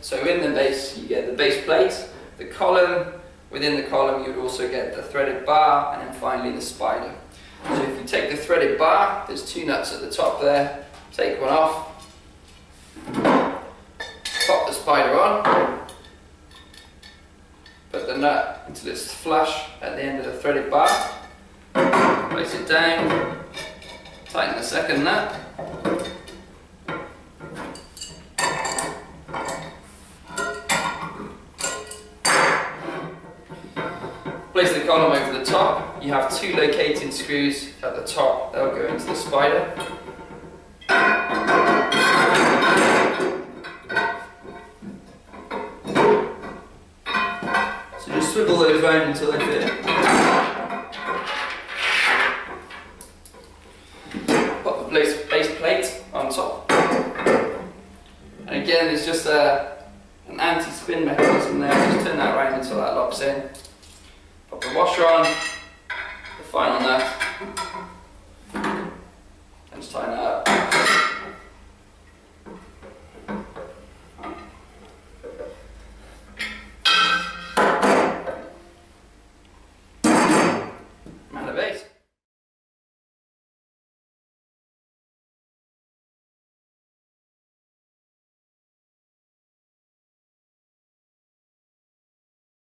So in the base you get the base plate, the column, within the column you would also get the threaded bar, and then finally the spider. So if you take the threaded bar, there's two nuts at the top there, take one off, pop the spider on, put the nut until it's flush at the end of the threaded bar, place it down, tighten the second nut, place the column over the top. You have two locating screws at the top, they'll go into the spider. So just swivel those round until they fit. Pop the base plate on top. And again, there's just an anti-spin mechanism there, just turn that around until that locks in. Pop the washer on, the final nut, and just tighten that up. And the base.